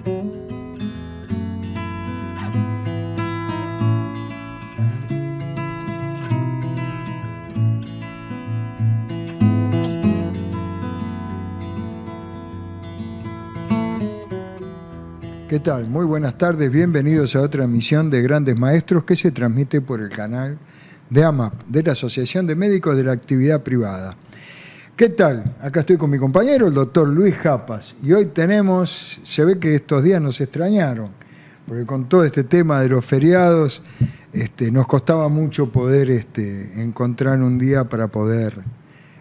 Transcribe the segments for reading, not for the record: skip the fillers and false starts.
¿Qué tal? Muy buenas tardes, bienvenidos a otra emisión de Grandes Maestros que se transmite por el canal de AMAP, de la Asociación de Médicos de la Actividad Privada. ¿Qué tal? Acá estoy con mi compañero, el doctor Luis Japas, y hoy tenemos, se ve que estos días nos extrañaron, porque con todo este tema de los feriados nos costaba mucho poder encontrar un día para poder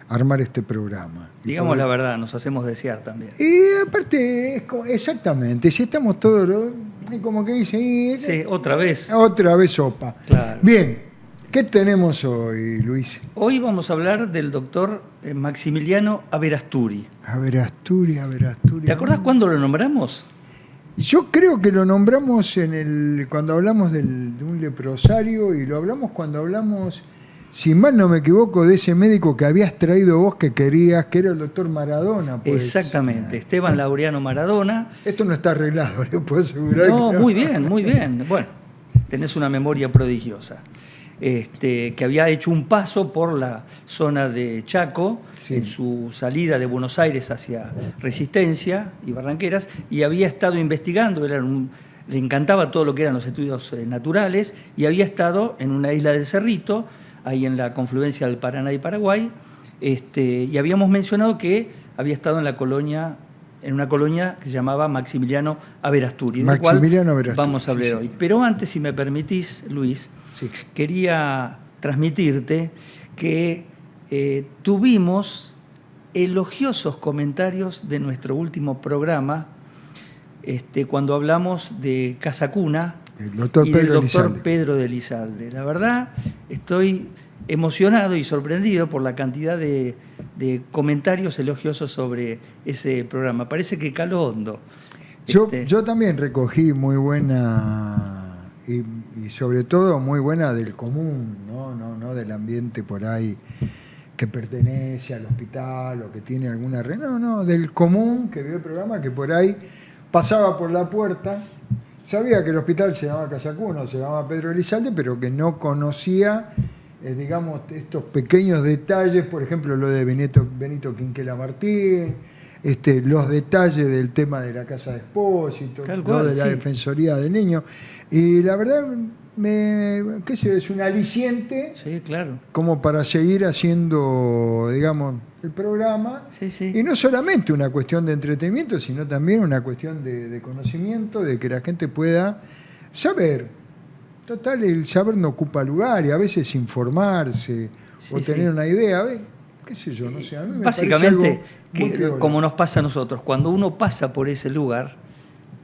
armar este programa. Digamos la verdad, nos hacemos desear también. Y aparte, exactamente, si estamos todos, como que dicen... Sí, otra vez. Otra vez sopa. Claro. Bien, ¿qué tenemos hoy, Luis? Hoy vamos a hablar del doctor Maximiliano Averasturi. Averasturi. ¿Te acordás cuándo lo nombramos? Yo creo que lo nombramos cuando hablamos de un leprosario, y lo hablamos cuando hablamos... Si mal no me equivoco, de ese médico que habías traído vos que querías, que era el doctor Maradona. Pues. Exactamente, Esteban Laureano Maradona. Esto no está arreglado, le puedo asegurar. No, que muy bien. Bueno, tenés una memoria prodigiosa. Que había hecho un paso por la zona de Chaco, sí, en su salida de Buenos Aires hacia Resistencia y Barranqueras, y había estado investigando, le encantaba todo lo que eran los estudios naturales, y había estado en una isla del Cerrito, ahí en la confluencia del Paraná y Paraguay, y habíamos mencionado que había estado en una colonia que se llamaba Maximiliano Averasturi, de cual vamos a hablar hoy. Pero antes, si me permitís, Luis, sí, quería transmitirte que tuvimos elogiosos comentarios de nuestro último programa, cuando hablamos de Casa Cuna, del doctor Pedro de Elizalde. La verdad, estoy emocionado y sorprendido por la cantidad de comentarios elogiosos sobre ese programa. Parece que caló hondo. Yo también recogí muy buena, y sobre todo muy buena del común, no del ambiente por ahí que pertenece al hospital o que tiene alguna red, no, del común que vio el programa, que por ahí pasaba por la puerta. Sabía que el hospital se llamaba Casa Cuna, se llamaba Pedro Elizalde, pero que no conocía, digamos, estos pequeños detalles, por ejemplo, lo de Benito Quinquela Martín, los detalles del tema de la Casa de Expósito, lo de la Defensoría del Niño. Y la verdad, es un aliciente, sí, claro, como para seguir haciendo, digamos, el programa, sí. Y no solamente una cuestión de entretenimiento, sino también una cuestión de conocimiento, de que la gente pueda saber. Total, el saber no ocupa lugar, y a veces informarse o tener una idea, qué sé yo, no sé, a mí me básicamente, como nos pasa a nosotros, cuando uno pasa por ese lugar,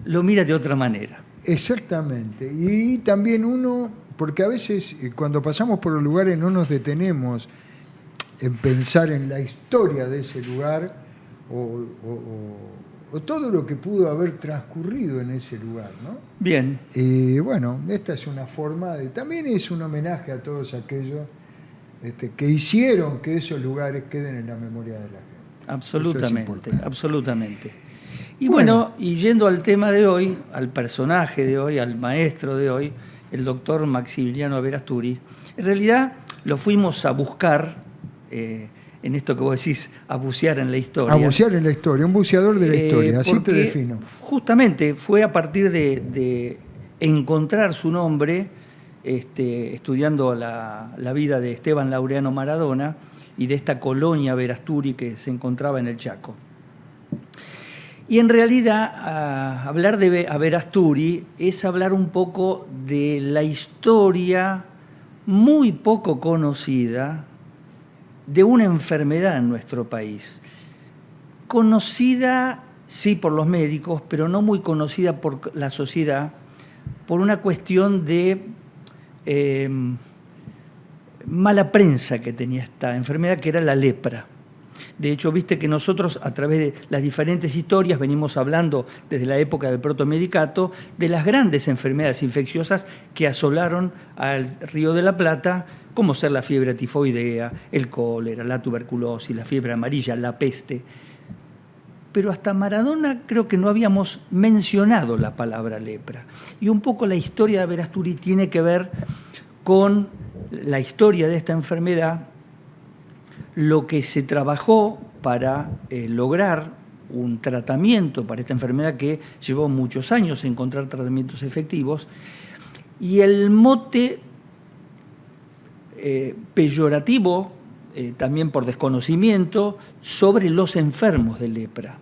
lo mira de otra manera. Exactamente, y también uno, porque a veces cuando pasamos por los lugares no nos detenemos en pensar en la historia de ese lugar o todo lo que pudo haber transcurrido en ese lugar, ¿no? Bien. Y bueno, esta es una forma también es un homenaje a todos aquellos que hicieron que esos lugares queden en la memoria de la gente. Absolutamente. Y bueno, y yendo al tema de hoy, al personaje de hoy, al maestro de hoy, el doctor Maximiliano Averasturi, en realidad lo fuimos a buscar en esto que vos decís, a bucear en la historia. A bucear en la historia, un buceador de la historia, así te defino. Justamente fue a partir de encontrar su nombre, estudiando la vida de Esteban Laureano Maradona y de esta colonia Averasturi que se encontraba en el Chaco. Y en realidad, hablar de Averasturi es hablar un poco de la historia muy poco conocida de una enfermedad en nuestro país. Conocida, sí, por los médicos, pero no muy conocida por la sociedad, por una cuestión de mala prensa que tenía esta enfermedad, que era la lepra. De hecho, viste que nosotros, a través de las diferentes historias, venimos hablando desde la época del protomedicato de las grandes enfermedades infecciosas que asolaron al Río de la Plata, como ser la fiebre tifoidea, el cólera, la tuberculosis, la fiebre amarilla, la peste. pero hasta Maradona creo que no habíamos mencionado la palabra lepra. Y un poco la historia de Aberasturi tiene que ver con la historia de esta enfermedad, lo que se trabajó para lograr un tratamiento para esta enfermedad que llevó muchos años encontrar tratamientos efectivos, y el mote peyorativo, también por desconocimiento, sobre los enfermos de lepra.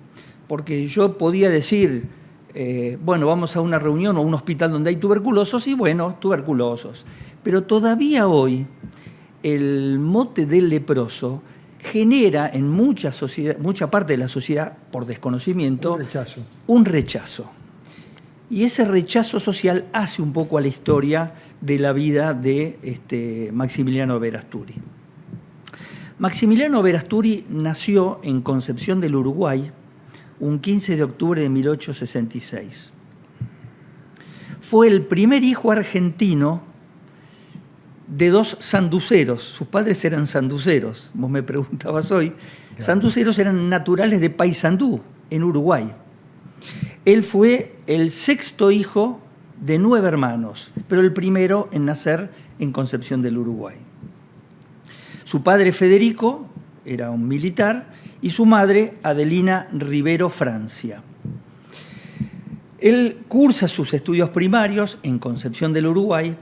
Porque yo podía decir, bueno, vamos a una reunión o a un hospital donde hay tuberculosos, y bueno, tuberculosos. Pero todavía hoy el mote del leproso genera en mucha parte de la sociedad, por desconocimiento, un rechazo. Y ese rechazo social hace un poco a la historia de la vida de Maximiliano Aberasturi. Maximiliano Aberasturi nació en Concepción del Uruguay un 15 de octubre de 1866. Fue el primer hijo argentino de dos sanduceros. Sus padres eran sanduceros, vos me preguntabas hoy. Claro. Sanduceros eran naturales de Paysandú, en Uruguay. Él fue el sexto hijo de 9 hermanos, pero el primero en nacer en Concepción del Uruguay. Su padre Federico era un militar y su madre Adelina Rivero Francia. Él cursa sus estudios primarios en Concepción del Uruguay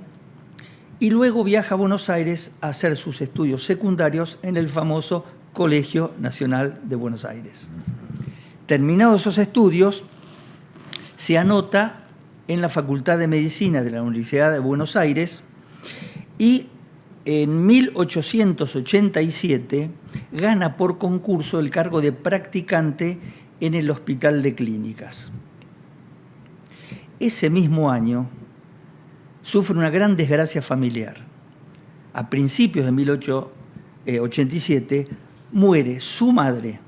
y luego viaja a Buenos Aires a hacer sus estudios secundarios en el famoso Colegio Nacional de Buenos Aires. Terminados esos estudios, se anota en la Facultad de Medicina de la Universidad de Buenos Aires y en 1887 gana por concurso el cargo de practicante en el Hospital de Clínicas. Ese mismo año sufre una gran desgracia familiar. A principios de 1887 muere su madre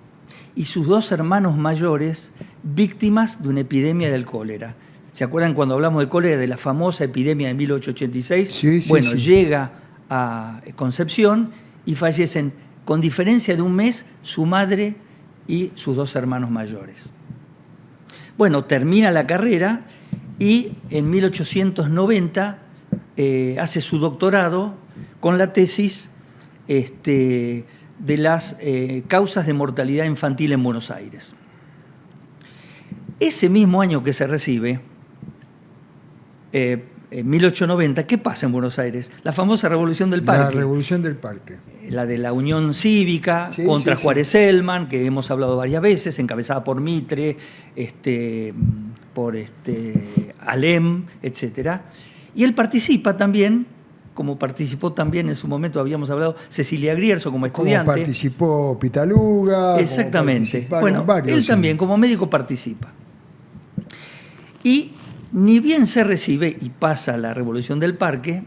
y sus 2 hermanos mayores víctimas de una epidemia del cólera. ¿Se acuerdan cuando hablamos de cólera, de la famosa epidemia de 1886? Sí, bueno, sí. Llega a Concepción y fallecen, con diferencia de un mes, su madre y sus 2 hermanos mayores. Bueno, termina la carrera y en 1890 hace su doctorado con la tesis de las causas de mortalidad infantil en Buenos Aires. Ese mismo año que se recibe, en 1890, ¿qué pasa en Buenos Aires? La famosa Revolución del Parque. La Revolución del Parque. La de la Unión Cívica contra Juárez Elman, que hemos hablado varias veces, encabezada por Mitre, por Alem, etc. Y él participa también, como participó también en su momento, habíamos hablado, Cecilia Grierzo como estudiante. Como participó Pitaluga. Exactamente. Bueno, él también como médico participa. Y ni bien se recibe y pasa la Revolución del Parque,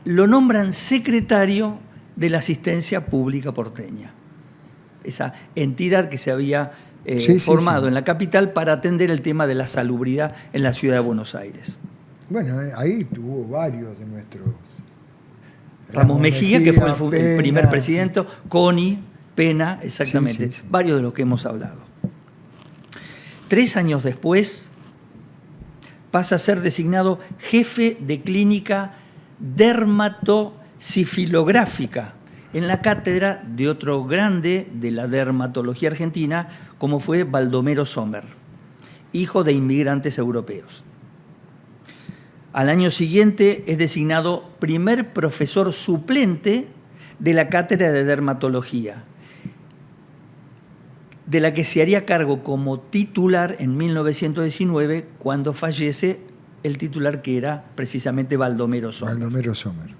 lo nombran secretario de la Asistencia Pública Porteña, esa entidad que se había formado en la capital para atender el tema de la salubridad en la ciudad de Buenos Aires. Bueno, ahí tuvo varios de nuestros... Ramos Mejía, que fue el primer presidente, Coni, Pena, exactamente, varios de los que hemos hablado. 3 años después pasa a ser designado jefe de clínica dermatosifilográfica en la cátedra de otro grande de la dermatología argentina, como fue Baldomero Sommer, hijo de inmigrantes europeos. Al año siguiente es designado primer profesor suplente de la cátedra de dermatología, de la que se haría cargo como titular en 1919, cuando fallece el titular, que era precisamente Baldomero Sommer. Baldomero Sommer.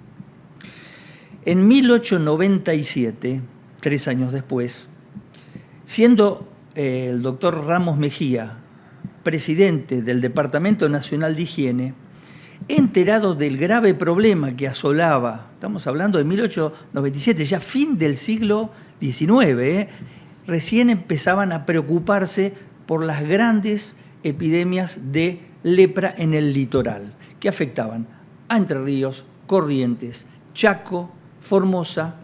En 1897, 3 años después, siendo el doctor Ramos Mejía presidente del Departamento Nacional de Higiene, enterado del grave problema que asolaba, estamos hablando de 1897, ya fin del siglo XIX, recién empezaban a preocuparse por las grandes epidemias de lepra en el litoral, que afectaban a Entre Ríos, Corrientes, Chaco, Formosa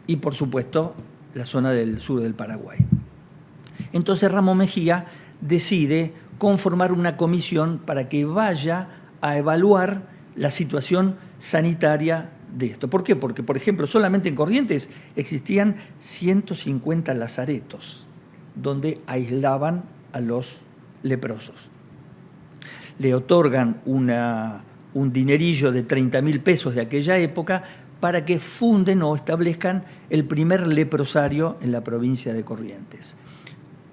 y, por supuesto, la zona del sur del Paraguay. Entonces Ramos Mejía decide conformar una comisión para que vaya a evaluar la situación sanitaria de esto. ¿Por qué? Porque, por ejemplo, solamente en Corrientes existían 150 lazaretos donde aislaban a los leprosos. Le otorgan un dinerillo de 30.000 pesos de aquella época para que funden o establezcan el primer leprosario en la provincia de Corrientes,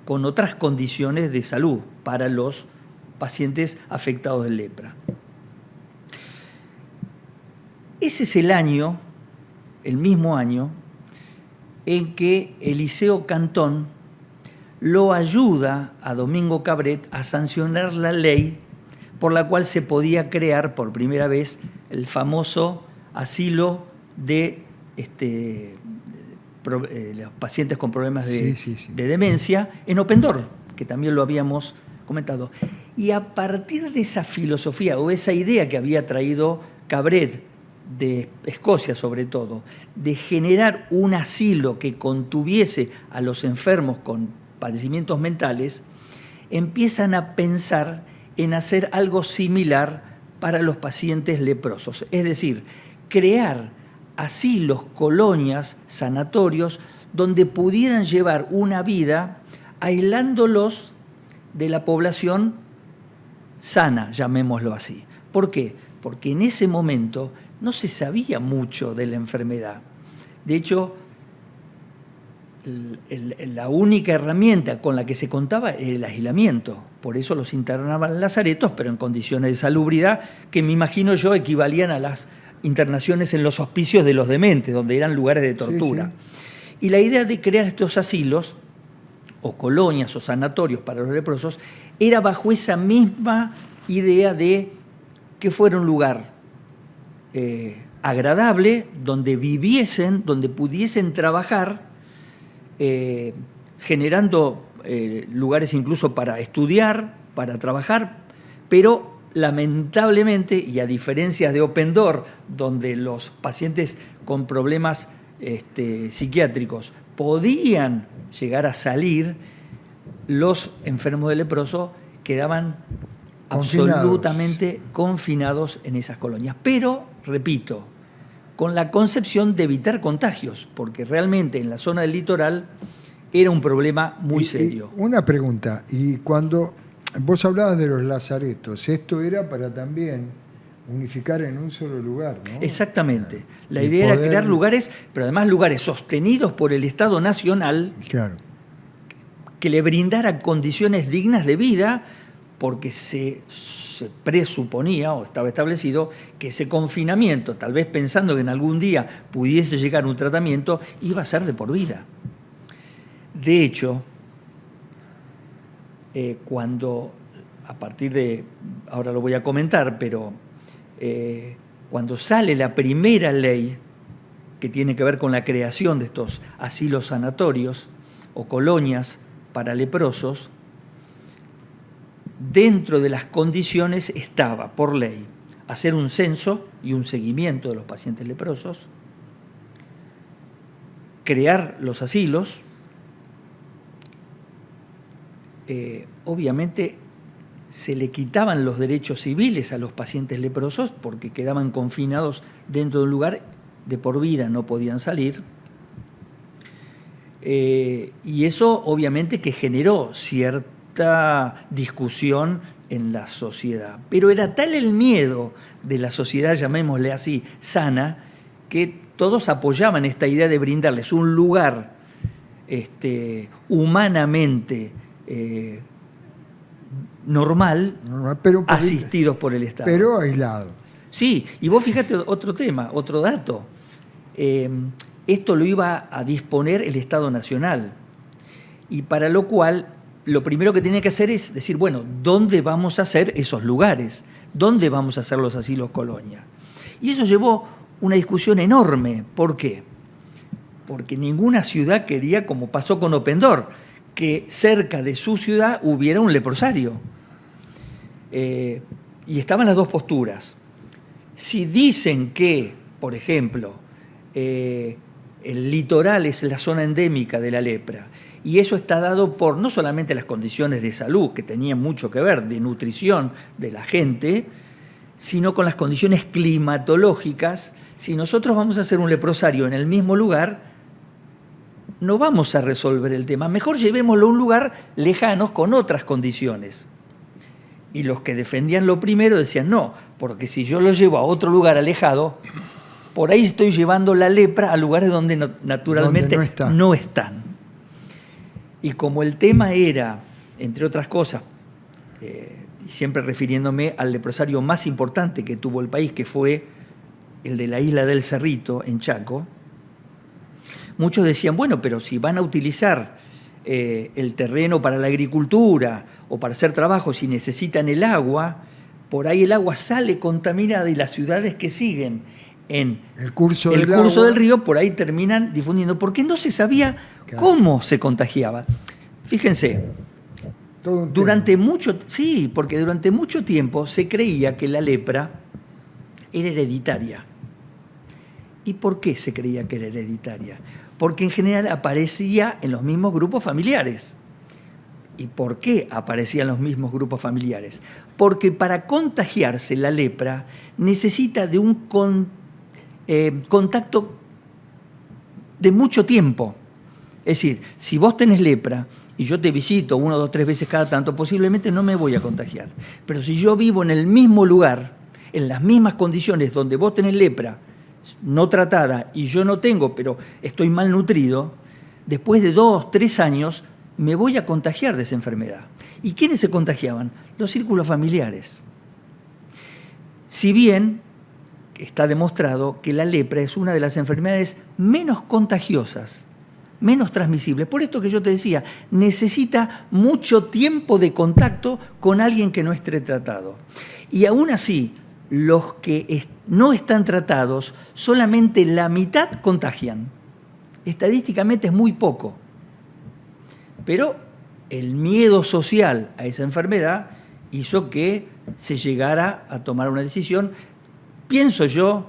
con otras condiciones de salud para los pacientes afectados de lepra. Ese es el año, el mismo año, en que Eliseo Cantón lo ayuda a Domingo Cabret a sancionar la ley por la cual se podía crear por primera vez el famoso asilo de los pacientes con problemas de demencia en Opendor, que también lo habíamos comentado. Y a partir de esa filosofía o esa idea que había traído Cabret de Escocia sobre todo, de generar un asilo que contuviese a los enfermos con padecimientos mentales, empiezan a pensar en hacer algo similar para los pacientes leprosos. Es decir, crear asilos, colonias, sanatorios, donde pudieran llevar una vida aislándolos de la población sana, llamémoslo así. ¿Por qué? Porque en ese momento no se sabía mucho de la enfermedad. De hecho, la única herramienta con la que se contaba era el aislamiento. Por eso los internaban en lazaretos, pero en condiciones de salubridad que me imagino yo equivalían a las internaciones en los hospicios de los dementes, donde eran lugares de tortura. Y la idea de crear estos asilos, o colonias o sanatorios para los leprosos, era bajo esa misma idea de que fuera un lugar agradable, donde viviesen, donde pudiesen trabajar, generando lugares incluso para estudiar, para trabajar, pero lamentablemente, y a diferencia de Opendor, donde los pacientes con problemas psiquiátricos podían llegar a salir, los enfermos de leproso quedaban absolutamente confinados en esas colonias. Pero, repito, con la concepción de evitar contagios, porque realmente en la zona del litoral era un problema muy serio. Una pregunta, y cuando vos hablabas de los lazaretos, esto era para también unificar en un solo lugar, ¿no? Exactamente. La idea era crear lugares, pero además lugares sostenidos por el Estado Nacional, que le brindara condiciones dignas de vida, porque se presuponía o estaba establecido que ese confinamiento, tal vez pensando que en algún día pudiese llegar un tratamiento, iba a ser de por vida. De hecho, cuando, a partir de, ahora lo voy a comentar, pero cuando sale la primera ley que tiene que ver con la creación de estos asilos sanatorios o colonias para leprosos, dentro de las condiciones estaba, por ley, hacer un censo y un seguimiento de los pacientes leprosos, crear los asilos, obviamente se le quitaban los derechos civiles a los pacientes leprosos porque quedaban confinados dentro de un lugar de por vida, no podían salir. Y eso obviamente que generó cierta discusión en la sociedad. Pero era tal el miedo de la sociedad, llamémosle así, sana, que todos apoyaban esta idea de brindarles un lugar humanamente normal, pero asistidos por el Estado. Pero aislado. Sí, y vos fíjate otro tema, otro dato. Esto lo iba a disponer el Estado Nacional. Y para lo cual, lo primero que tenía que hacer es decir, bueno, ¿dónde vamos a hacer esos lugares? ¿Dónde vamos a hacer los asilos colonia? Y eso llevó una discusión enorme. ¿Por qué? Porque ninguna ciudad quería, como pasó con Opendor, que cerca de su ciudad hubiera un leprosario. Y estaban las dos posturas. Si dicen que, por ejemplo, el litoral es la zona endémica de la lepra. Y eso está dado por no solamente las condiciones de salud, que tenían mucho que ver, de nutrición de la gente, sino con las condiciones climatológicas. Si nosotros vamos a hacer un leprosario en el mismo lugar, no vamos a resolver el tema. Mejor llevémoslo a un lugar lejano con otras condiciones. Y los que defendían lo primero decían, no, porque si yo lo llevo a otro lugar alejado, por ahí estoy llevando la lepra a lugares donde naturalmente no están. Y como el tema era, entre otras cosas, siempre refiriéndome al leprosario más importante que tuvo el país, que fue el de la isla del Cerrito, en Chaco, muchos decían, bueno, pero si van a utilizar el terreno para la agricultura o para hacer trabajos y necesitan el agua, por ahí el agua sale contaminada y las ciudades que siguen en el curso del río, por ahí terminan difundiendo, porque no se sabía cómo se contagiaba. Fíjense, durante mucho tiempo se creía que la lepra era hereditaria. ¿Y por qué se creía que era hereditaria? Porque en general aparecía en los mismos grupos familiares. ¿Y por qué aparecía en los mismos grupos familiares? Porque para contagiarse la lepra necesita de un contacto de mucho tiempo. Es decir, si vos tenés lepra y yo te visito 1, 2, 3 veces cada tanto, posiblemente no me voy a contagiar. Pero si yo vivo en el mismo lugar, en las mismas condiciones donde vos tenés lepra no tratada y yo no tengo, pero estoy malnutrido, después de 2, 3 años me voy a contagiar de esa enfermedad. ¿Y quiénes se contagiaban? Los círculos familiares. Si bien está demostrado que la lepra es una de las enfermedades menos contagiosas, menos transmisibles. Por esto que yo te decía, necesita mucho tiempo de contacto con alguien que no esté tratado. Y aún así, los que no están tratados, solamente la mitad contagian. Estadísticamente es muy poco. Pero el miedo social a esa enfermedad hizo que se llegara a tomar una decisión. Pienso yo,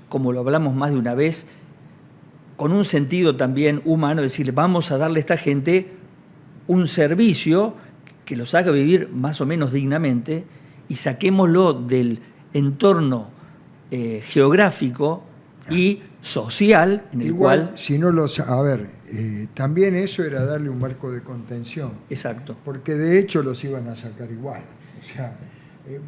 como lo hablamos más de una vez, con un sentido también humano, decir, vamos a darle a esta gente un servicio que los haga vivir más o menos dignamente y saquémoslo del entorno geográfico y social en el cual... Si no los... A ver, también eso era darle un marco de contención. Exacto. Porque de hecho los iban a sacar igual. O sea,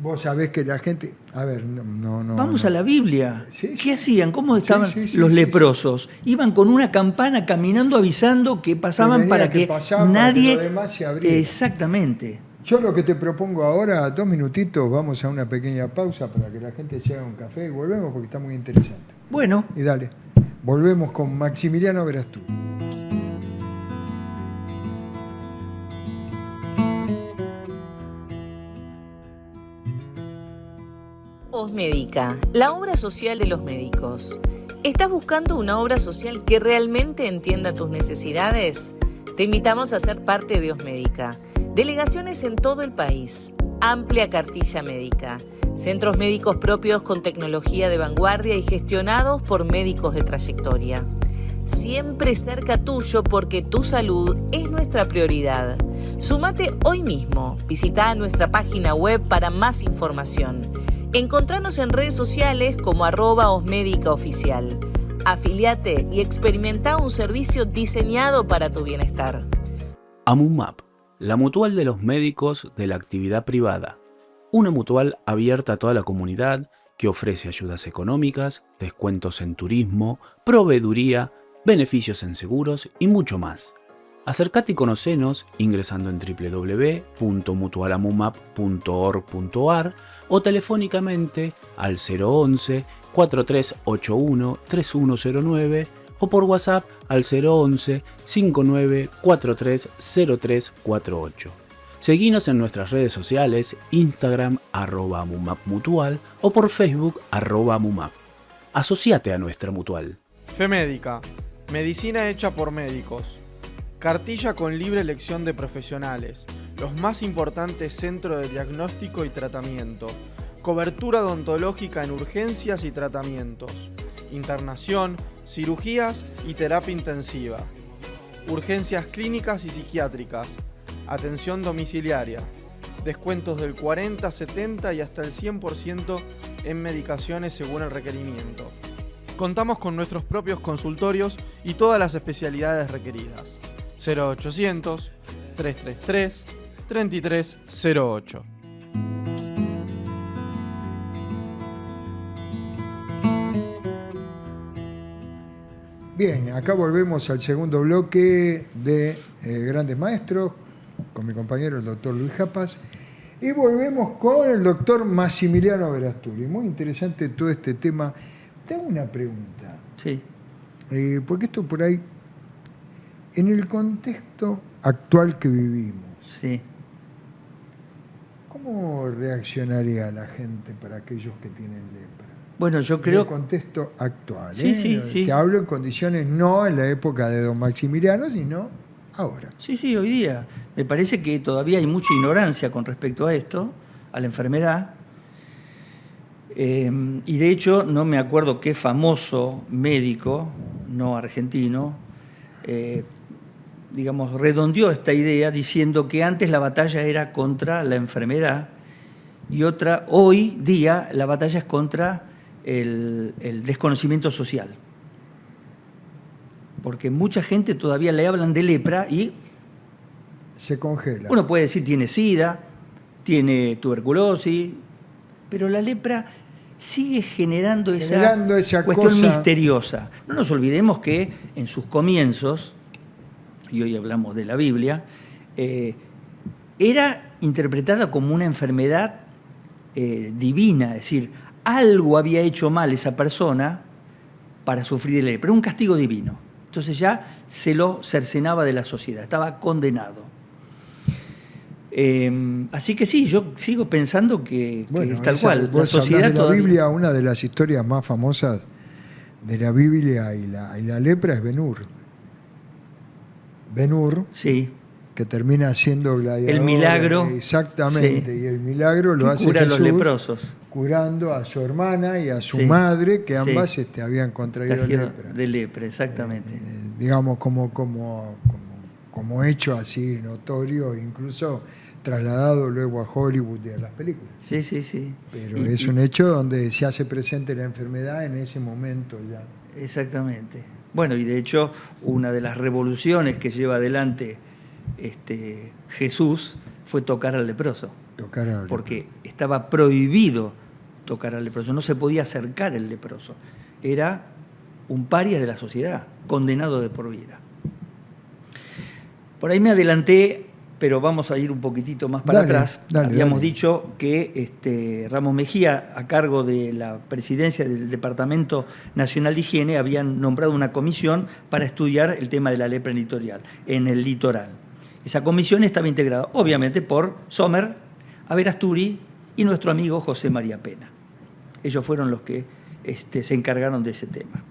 vos sabés que la gente... A ver, no... Vamos a la Biblia. Sí, ¿Qué hacían? ¿Cómo estaban los leprosos? Iban con una campana caminando avisando que pasaban para que nadie... Para que lo demás se abriera. Exactamente. Yo lo que te propongo ahora, 2 minutitos, vamos a una pequeña pausa para que la gente se haga un café y volvemos porque está muy interesante. Bueno. Y dale, volvemos con Maximiliano Verastú. Osmédica, la obra social de los médicos. ¿Estás buscando una obra social que realmente entienda tus necesidades? Te invitamos a ser parte de Osmédica. Delegaciones en todo el país, amplia cartilla médica, centros médicos propios con tecnología de vanguardia y gestionados por médicos de trayectoria. Siempre cerca tuyo porque tu salud es nuestra prioridad. Súmate hoy mismo, visita nuestra página web para más información. Encontranos en redes sociales como @osmédicaoficial. Afiliate y experimenta un servicio diseñado para tu bienestar. AMUMAP, la mutual de los médicos de la actividad privada. Una mutual abierta a toda la comunidad que ofrece ayudas económicas, descuentos en turismo, proveeduría, beneficios en seguros y mucho más. Acércate y conocenos ingresando en www.mutualamumap.org.ar o telefónicamente al 011 4381 3109 o por WhatsApp al 011 5943 0348. Seguinos en nuestras redes sociales, Instagram @mumapmutual o por Facebook @mumap. Asociate a nuestra mutual. Femédica, medicina hecha por médicos. Cartilla con libre elección de profesionales, los más importantes centros de diagnóstico y tratamiento, cobertura odontológica en urgencias y tratamientos, internación, cirugías y terapia intensiva, urgencias clínicas y psiquiátricas, atención domiciliaria, descuentos del 40, 70 y hasta el 100% en medicaciones según el requerimiento. Contamos con nuestros propios consultorios y todas las especialidades requeridas. 0800 333 3308. Bien, acá volvemos al segundo bloque de Grandes Maestros, con mi compañero el doctor Luis Japas, y volvemos con el doctor Massimiliano Verasturi. Muy interesante todo este tema. Te hago una pregunta. Sí. Porque esto por ahí, en el contexto actual que vivimos, Sí. ¿cómo reaccionaría la gente para aquellos que tienen lepra? Bueno, yo En creo... el contexto actual. Sí, sí. Te hablo en condiciones no en la época de don Maximiliano, sino ahora. Sí, hoy día. Me parece que todavía hay mucha ignorancia con respecto a esto, a la enfermedad. Y de hecho, no me acuerdo qué famoso médico, no argentino, digamos, redondeó esta idea diciendo que antes la batalla era contra la enfermedad y hoy día la batalla es contra el desconocimiento social. Porque mucha gente todavía le hablan de lepra y Se congela. uno puede decir tiene SIDA, tiene tuberculosis, pero la lepra sigue generando esa cuestión cosa misteriosa. No nos olvidemos que en sus comienzos, y hoy hablamos de la Biblia, era interpretada como una enfermedad divina, es decir, algo había hecho mal esa persona para sufrir de lepra, un castigo divino. Entonces ya se lo cercenaba de la sociedad, estaba condenado. Así que sí, yo sigo pensando que es tal cual. La sociedad de la todavía... Biblia, una de las historias más famosas de la Biblia y la lepra es Ben-Hur. Ben-Hur, Sí, que termina siendo gladiador. el milagro. Exactamente, Sí. y el milagro lo que hace cura a Jesús, los leprosos. curando a su hermana y a su Sí. madre, que Sí. ambas habían contraído Trajeron lepra. de lepra, exactamente. Digamos, como hecho así notorio, incluso trasladado luego a Hollywood y a las películas. Sí. Pero es un hecho donde se hace presente la enfermedad en ese momento ya. Exactamente. Bueno, y de hecho, una de las revoluciones que lleva adelante Jesús fue tocar al leproso. Tocar a Porque estaba prohibido tocar al leproso, no se podía acercar el leproso. Era un paria de la sociedad, condenado de por vida. Por ahí me adelanté, pero vamos a ir un poquitito más para atrás. Habíamos dicho que Ramos Mejía, a cargo de la presidencia del Departamento Nacional de Higiene, habían nombrado una comisión para estudiar el tema de la lepra en el litoral. Esa comisión estaba integrada, obviamente, por Sommer, Verasturi y nuestro amigo José María Pena. Ellos fueron los que se encargaron de ese tema.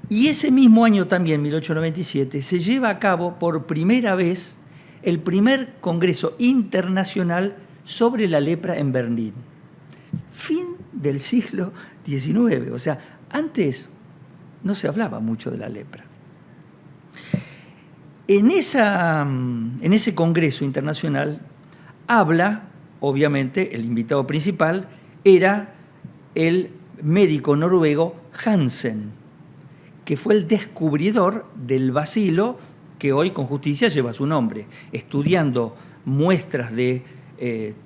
Y ese mismo año también, 1897, se lleva a cabo por primera vez el primer Congreso Internacional sobre la lepra en Berlín. Fin del siglo XIX. O sea, antes no se hablaba mucho de la lepra. En ese Congreso Internacional habla, obviamente, el invitado principal era el médico noruego Hansen, que fue el descubridor del bacilo que hoy con justicia lleva su nombre, estudiando muestras de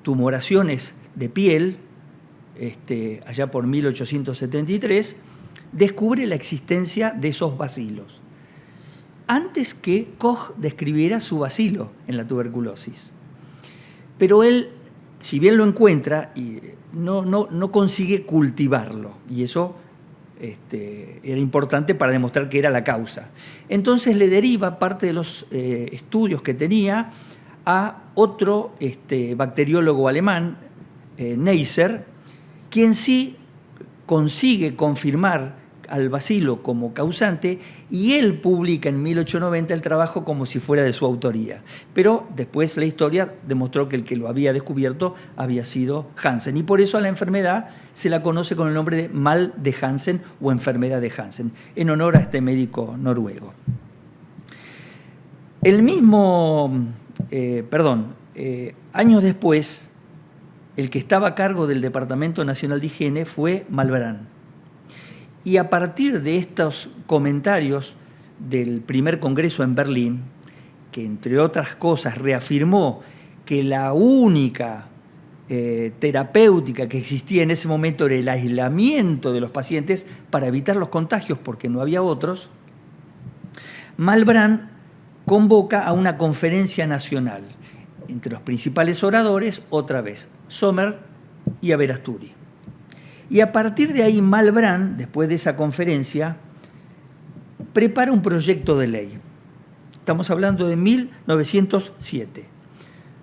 tumoraciones de piel, allá por 1873, descubre la existencia de esos bacilos, antes que Koch describiera su bacilo en la tuberculosis. Pero él, si bien lo encuentra, no consigue cultivarlo, y eso era importante para demostrar que era la causa. Entonces le deriva parte de los estudios que tenía a otro bacteriólogo alemán, Neisser, quien sí consigue confirmar al bacilo como causante y él publica en 1890 el trabajo como si fuera de su autoría. Pero después la historia demostró que el que lo había descubierto había sido Hansen y por eso a la enfermedad se la conoce con el nombre de mal de Hansen o enfermedad de Hansen, en honor a este médico noruego. El mismo, años después, el que estaba a cargo del Departamento Nacional de Higiene fue Malbrán. Y a partir de estos comentarios del primer congreso en Berlín, que entre otras cosas reafirmó que la única terapéutica que existía en ese momento era el aislamiento de los pacientes para evitar los contagios porque no había otros, Malbrán convoca a una conferencia nacional. Entre los principales oradores, otra vez, Sommer y Averasturi. Y a partir de ahí, Malbrán, después de esa conferencia, prepara un proyecto de ley. Estamos hablando de 1907.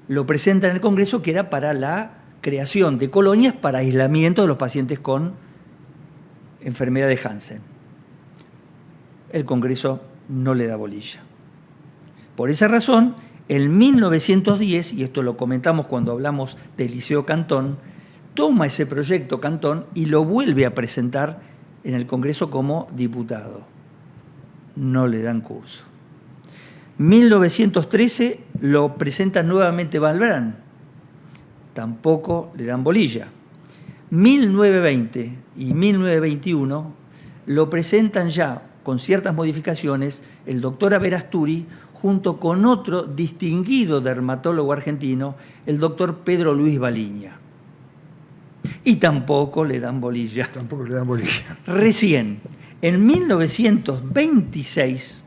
Lo presenta en el Congreso, que era para la creación de colonias para aislamiento de los pacientes con enfermedad de Hansen. El Congreso no le da bolilla. Por esa razón, en 1910, y esto lo comentamos cuando hablamos del Liceo Cantón, toma ese proyecto Cantón y lo vuelve a presentar en el Congreso como diputado. No le dan curso. 1913 lo presenta nuevamente Malbrán. Tampoco le dan bolilla. 1920 y 1921 lo presentan ya con ciertas modificaciones el doctor Averasturi junto con otro distinguido dermatólogo argentino, el doctor Pedro Luis Baliña. Y tampoco le dan bolilla. Tampoco le dan bolilla. Recién, en 1926,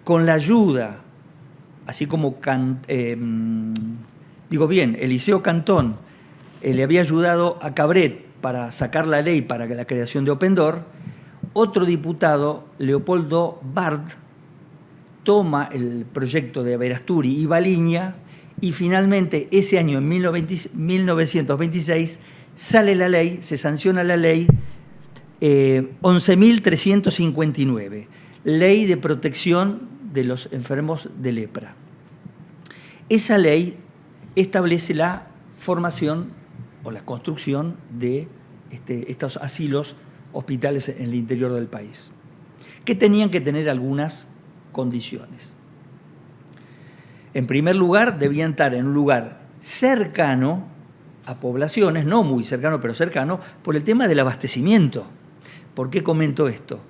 con la ayuda, así como el Liceo Cantón le había ayudado a Cabret para sacar la ley para la creación de Open Door, otro diputado, Leopoldo Bard, toma el proyecto de Averasturi y Baliña y finalmente ese año, en 1926, sale la ley, se sanciona la ley 11.359, Ley de Protección de los Enfermos de Lepra. Esa ley establece la formación o la construcción de estos asilos hospitales en el interior del país, que tenían que tener algunas condiciones. En primer lugar, debían estar en un lugar cercano a poblaciones, no muy cercano, pero cercano, por el tema del abastecimiento. ¿Por qué comento esto?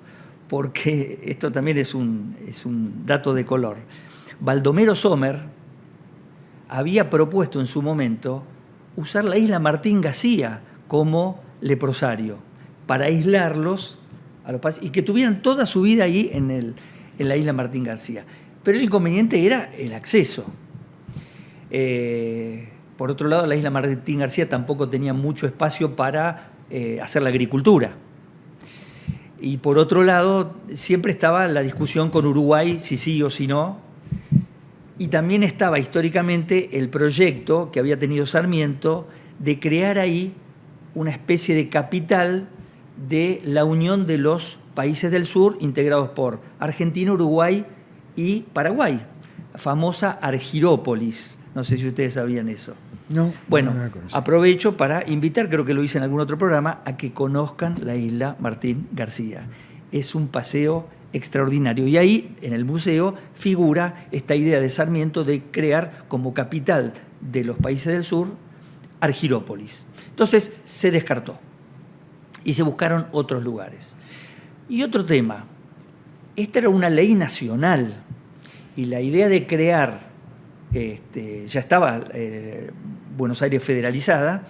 Porque esto también es un dato de color. Baldomero Sommer había propuesto en su momento usar la isla Martín García como leprosario para aislarlos a los pacientes y que tuvieran toda su vida ahí en la isla Martín García. Pero el inconveniente era el acceso. Por otro lado, la isla Martín García tampoco tenía mucho espacio para hacer la agricultura. Y por otro lado, siempre estaba la discusión con Uruguay, si sí o si no. Y también estaba históricamente el proyecto que había tenido Sarmiento de crear ahí una especie de capital de la unión de los países del sur integrados por Argentina, Uruguay y Paraguay, la famosa Argirópolis. No sé si ustedes sabían eso. No. Bueno, no aprovecho para invitar, creo que lo hice en algún otro programa, a que conozcan la isla Martín García. Es un paseo extraordinario. Y ahí, en el museo, figura esta idea de Sarmiento de crear como capital de los países del sur Argirópolis. Entonces, se descartó y se buscaron otros lugares. Y otro tema, esta era una ley nacional y la idea de crear, ya estaba Buenos Aires federalizada,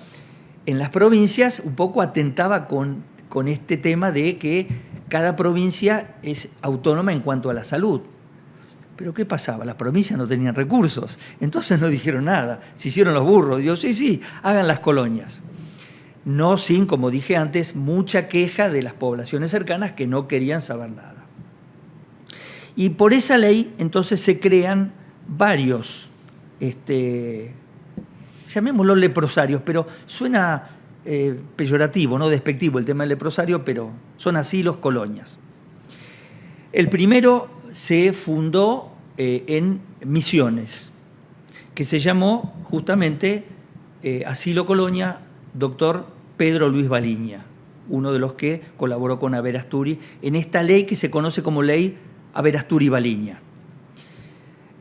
en las provincias un poco atentaba con este tema de que cada provincia es autónoma en cuanto a la salud. Pero ¿qué pasaba? Las provincias no tenían recursos, entonces no dijeron nada, se hicieron los burros, digo, sí, hagan las colonias. No sin, como dije antes, mucha queja de las poblaciones cercanas que no querían saber nada. Y por esa ley, entonces, se crean varios, llamémoslos leprosarios, pero suena peyorativo, no despectivo el tema del leprosario, pero son asilos, colonias. El primero se fundó en Misiones, que se llamó justamente Asilo Colonia Dr. Pedro Luis Baliña, uno de los que colaboró con Averasturi en esta ley que se conoce como Ley Averasturi-Baliña.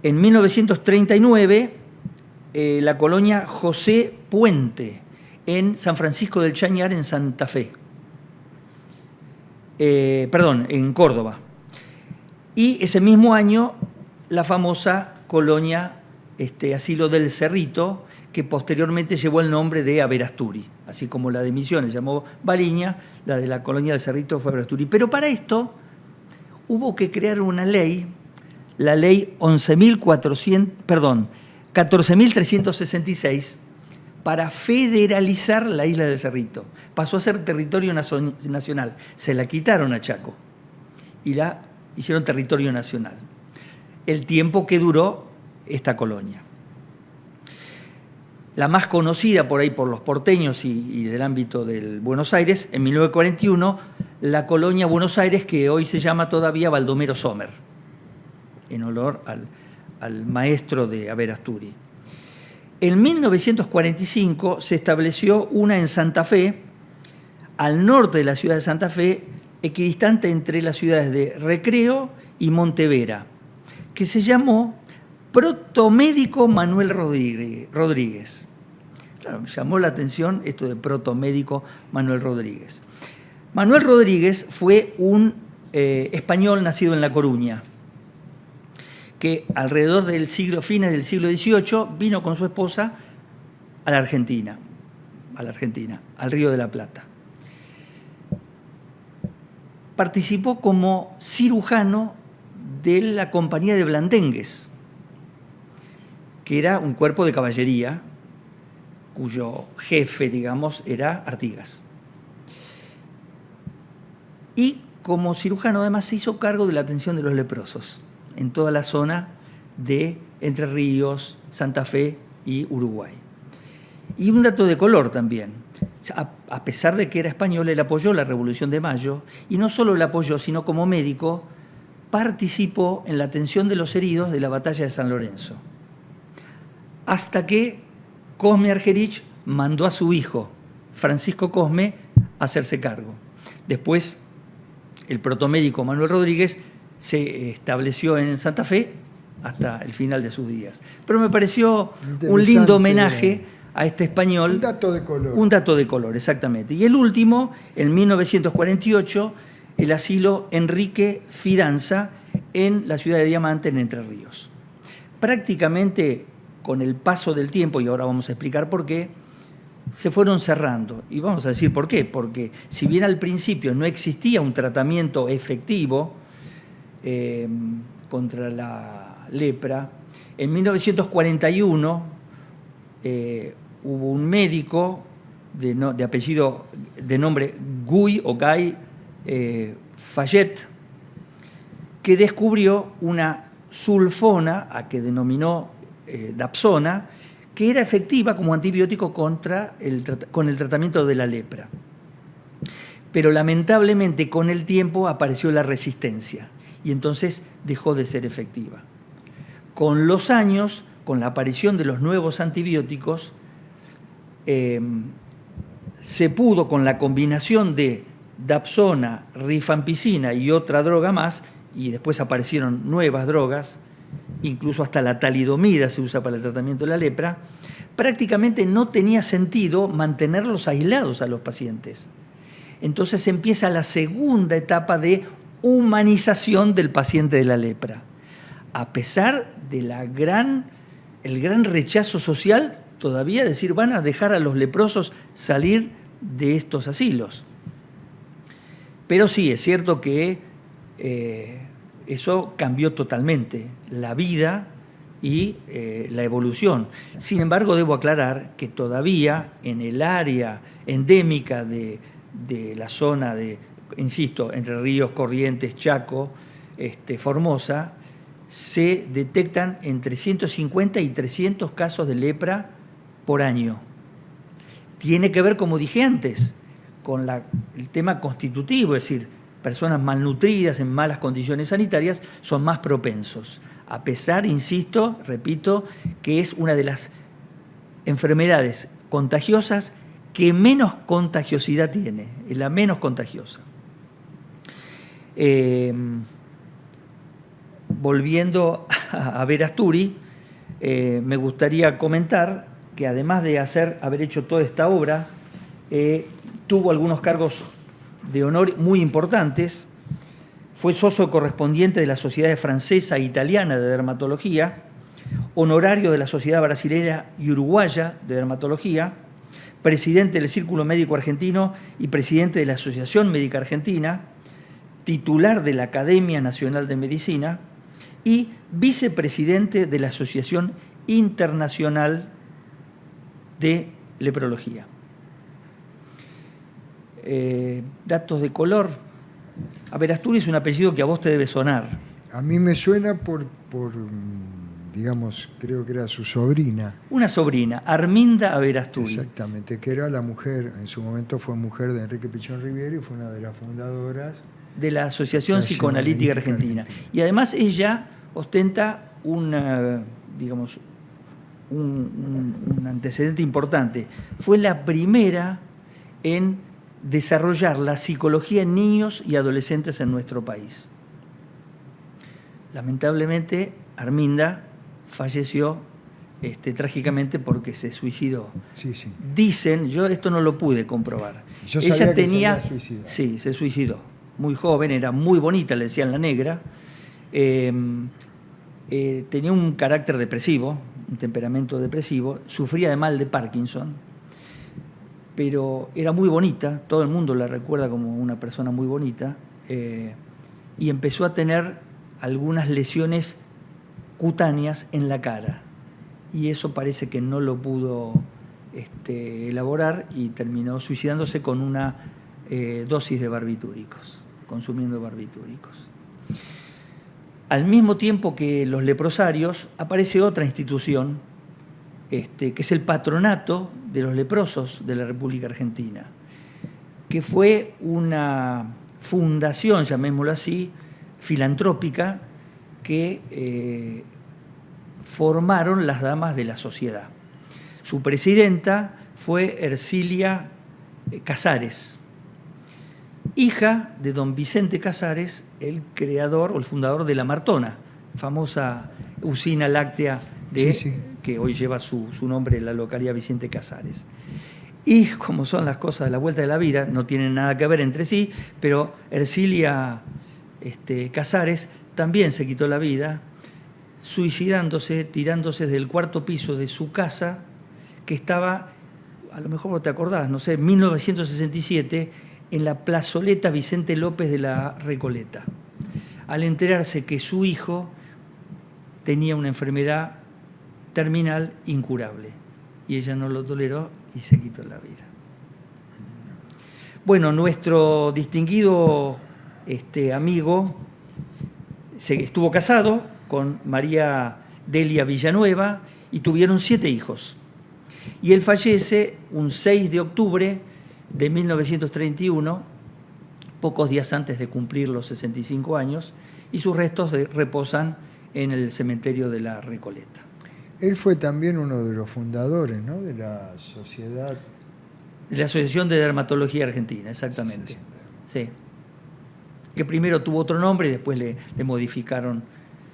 En 1939, la colonia José Puente, en San Francisco del Chañar, en Santa Fe. En Córdoba. Y ese mismo año, la famosa colonia Asilo del Cerrito, que posteriormente llevó el nombre de Averasturi. Así como la de Misiones llamó Baliña, la de la colonia del Cerrito fue Averasturi. Pero para esto hubo que crear una ley, la ley 14.366, para federalizar la isla del Cerrito. Pasó a ser territorio nacional. Se la quitaron a Chaco y la hicieron territorio nacional. El tiempo que duró esta colonia. La más conocida por ahí por los porteños y del ámbito del Buenos Aires, en 1941, la colonia Buenos Aires, que hoy se llama todavía Baldomero Sommer, en honor al maestro de Averasturi. En 1945 se estableció una en Santa Fe, al norte de la ciudad de Santa Fe, equidistante entre las ciudades de Recreo y Montevera, que se llamó Protomédico Manuel Rodríguez. Claro, me llamó la atención esto de Protomédico Manuel Rodríguez. Manuel Rodríguez fue un español nacido en La Coruña, que alrededor del fines del siglo XVIII, vino con su esposa a la Argentina, al Río de la Plata. Participó como cirujano de la Compañía de Blandengues, que era un cuerpo de caballería cuyo jefe, digamos, era Artigas. Y como cirujano además se hizo cargo de la atención de los leprosos en toda la zona de Entre Ríos, Santa Fe y Uruguay. Y un dato de color también. A pesar de que era español, él apoyó la Revolución de Mayo, y no solo la apoyó, sino como médico participó en la atención de los heridos de la batalla de San Lorenzo. Hasta que Cosme Argerich mandó a su hijo, Francisco Cosme, a hacerse cargo. Después, el protomédico Manuel Rodríguez se estableció en Santa Fe hasta el final de sus días. Pero me pareció un lindo homenaje a este español. Un dato de color. Un dato de color, exactamente. Y el último, en 1948, el asilo Enrique Fidanza en la ciudad de Diamante, en Entre Ríos. Prácticamente con el paso del tiempo, y ahora vamos a explicar por qué, se fueron cerrando. Y vamos a decir por qué. Porque si bien al principio no existía un tratamiento efectivo contra la lepra, en 1941 hubo un médico de apellido, de nombre Guy Fayette, que descubrió una sulfona, a que denominó Dapsona, que era efectiva como antibiótico con el tratamiento de la lepra. Pero lamentablemente con el tiempo apareció la resistencia y entonces dejó de ser efectiva. Con los años, con la aparición de los nuevos antibióticos, se pudo, con la combinación de Dapsona, rifampicina y otra droga más, y después aparecieron nuevas drogas, incluso hasta la talidomida se usa para el tratamiento de la lepra, prácticamente no tenía sentido mantenerlos aislados a los pacientes. Entonces empieza la segunda etapa de humanización del paciente de la lepra. A pesar del gran rechazo social, todavía decir, van a dejar a los leprosos salir de estos asilos. Pero sí, es cierto que eso cambió totalmente la vida y la evolución. Sin embargo, debo aclarar que todavía en el área endémica de la zona de, insisto, Entre Ríos, Corrientes, Chaco, Formosa, se detectan entre 150 y 300 casos de lepra por año. tiene que ver, como dije antes, con el tema constitutivo, es decir, personas malnutridas en malas condiciones sanitarias son más propensos, a pesar, insisto, repito, que es una de las enfermedades contagiosas que menos contagiosidad tiene, es la menos contagiosa. Volviendo a Verasturi, me gustaría comentar que además de haber hecho toda esta obra, tuvo algunos cargos de honor muy importantes. Fue socio correspondiente de la Sociedad Francesa e Italiana de Dermatología, honorario de la Sociedad Brasilera y Uruguaya de Dermatología, presidente del Círculo Médico Argentino y presidente de la Asociación Médica Argentina, titular de la Academia Nacional de Medicina y vicepresidente de la Asociación Internacional de Leprología. Datos de color. A Verasturi es un apellido que a vos te debe sonar. A mí me suena por digamos, creo que era su sobrina. Una sobrina, Arminda Verasturi. Exactamente, que era la mujer, en su momento fue mujer de Enrique Pichón Riviere y fue una de las fundadoras de la Asociación Psicoanalítica Argentina. Y además ella ostenta un antecedente importante. Fue la primera en desarrollar la psicología en niños y adolescentes en nuestro país. Lamentablemente, Arminda falleció trágicamente porque se suicidó. Sí, sí. Dicen, yo esto no lo pude comprobar. Yo sabía Ella que tenía, se había suicidado. sí, se suicidó. Muy joven, era muy bonita, le decían la negra. Tenía un carácter depresivo, un temperamento depresivo, sufría de mal de Parkinson, pero era muy bonita, todo el mundo la recuerda como una persona muy bonita, y empezó a tener algunas lesiones cutáneas en la cara, y eso parece que no lo pudo elaborar y terminó suicidándose con una dosis de barbitúricos, consumiendo barbitúricos. Al mismo tiempo que los leprosarios, aparece otra institución, que es el Patronato de los Leprosos de la República Argentina, que fue una fundación, llamémoslo así, filantrópica, que formaron las damas de la sociedad. Su presidenta fue Ercilia Casares, hija de don Vicente Casares, el creador o el fundador de La Martona, famosa usina láctea que hoy lleva su nombre en la localidad Vicente Casares. Y como son las cosas de la vuelta de la vida, no tienen nada que ver entre sí, pero Ercilia Casares también se quitó la vida, suicidándose, tirándose desde el cuarto piso de su casa, que estaba, a lo mejor vos te acordás, no sé, 1967, en la plazoleta Vicente López de la Recoleta, al enterarse que su hijo tenía una enfermedad terminal incurable. Y ella no lo toleró y se quitó la vida. Bueno, nuestro distinguido amigo estuvo casado con María Delia Villanueva y tuvieron 7 hijos. Y él fallece un 6 de octubre de 1931, pocos días antes de cumplir los 65 años, y sus restos reposan en el cementerio de la Recoleta. Él fue también uno de los fundadores, ¿no?, de la sociedad... De la Asociación de Dermatología Argentina, exactamente. Sí. Que primero tuvo otro nombre y después le modificaron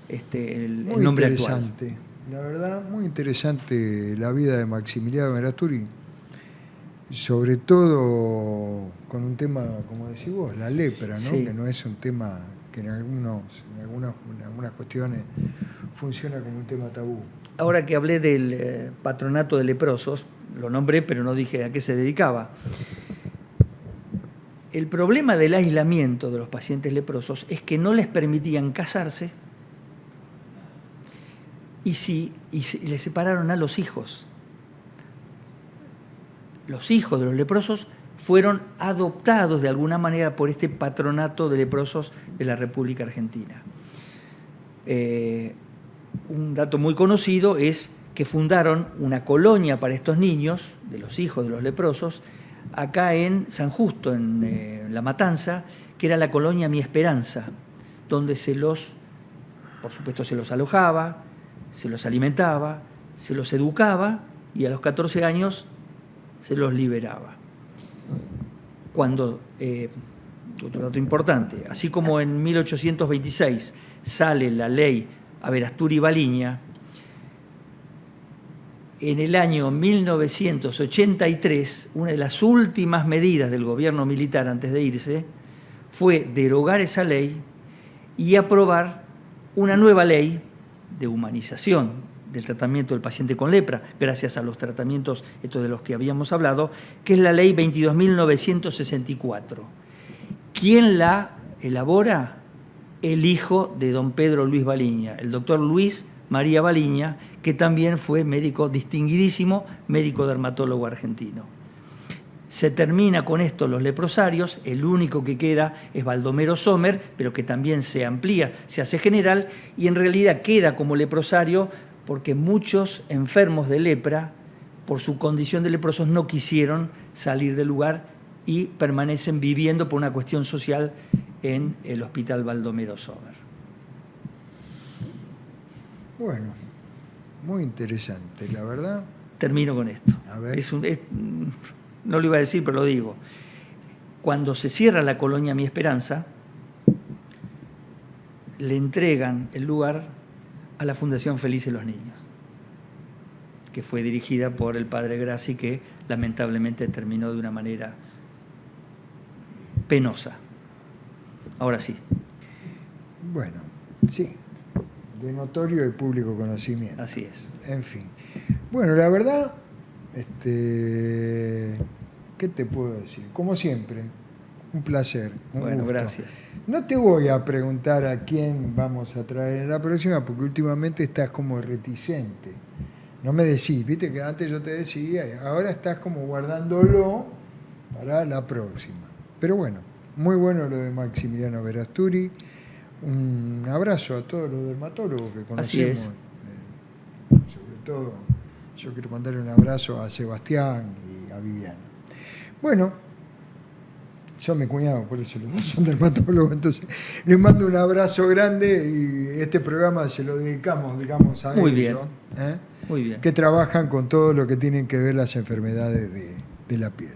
el nombre actual. Muy interesante. La verdad, muy interesante la vida de Maximiliano Verasturi, sobre todo con un tema, como decís vos, la lepra, ¿no? Sí. Que no es un tema que en algunas cuestiones funciona como un tema tabú. Ahora que hablé del patronato de leprosos, lo nombré, pero no dije a qué se dedicaba. El problema del aislamiento de los pacientes leprosos es que no les permitían casarse y les separaron a los hijos. Los hijos de los leprosos fueron adoptados de alguna manera por este patronato de leprosos de la República Argentina. Un dato muy conocido es que fundaron una colonia para estos niños, de los hijos de los leprosos, acá en San Justo, en La Matanza, que era la colonia Mi Esperanza, donde por supuesto, se los alojaba, se los alimentaba, se los educaba y a los 14 años se los liberaba. Cuando, otro dato importante, así como en 1826 sale la ley Aberasturi-Baliña, en el año 1983, una de las últimas medidas del gobierno militar antes de irse fue derogar esa ley y aprobar una nueva ley de humanización del tratamiento del paciente con lepra, gracias a los tratamientos estos de los que habíamos hablado, que es la ley 22.964. ¿Quién la elabora? El hijo de don Pedro Luis Baliña, el doctor Luis María Baliña, que también fue médico distinguidísimo, médico dermatólogo argentino. Se termina con esto los leprosarios, el único que queda es Baldomero Sommer, pero que también se amplía, se hace general, y en realidad queda como leprosario porque muchos enfermos de lepra, por su condición de leprosos, no quisieron salir del lugar y permanecen viviendo por una cuestión social en el Hospital Baldomero Sommer. Bueno, muy interesante, la verdad. Termino con esto. A ver. No lo iba a decir, pero lo digo. Cuando se cierra la colonia Mi Esperanza, le entregan el lugar a la Fundación Felices los Niños, que fue dirigida por el padre Grassi, que lamentablemente terminó de una manera penosa. Ahora sí. Bueno, sí, de notorio y público conocimiento. Así es. En fin. Bueno, la verdad, ¿qué te puedo decir? Como siempre, un placer. Bueno, gusto. gracias. No te voy a preguntar a quién vamos a traer en la próxima, porque últimamente estás como reticente. No me decís, viste que antes yo te decía, y ahora estás como guardándolo para la próxima. Pero bueno, muy bueno lo de Maximiliano Aberasturi. Un abrazo a todos los dermatólogos que conocemos. Así es. Sobre todo, yo quiero mandarle un abrazo a Sebastián y a Viviana. Bueno, son mi cuñado, por eso los dos son dermatólogos, entonces les mando un abrazo grande y este programa se lo dedicamos, digamos, a Muy ellos, bien. ¿no? Muy bien. Que trabajan con todo lo que tienen que ver las enfermedades de la piel.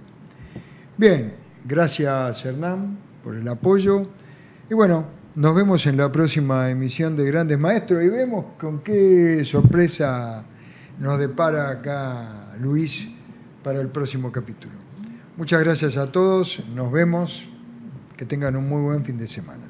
Bien, gracias Hernán por el apoyo y bueno, nos vemos en la próxima emisión de Grandes Maestros y vemos con qué sorpresa nos depara acá Luis para el próximo capítulo. Muchas gracias a todos, nos vemos, que tengan un muy buen fin de semana.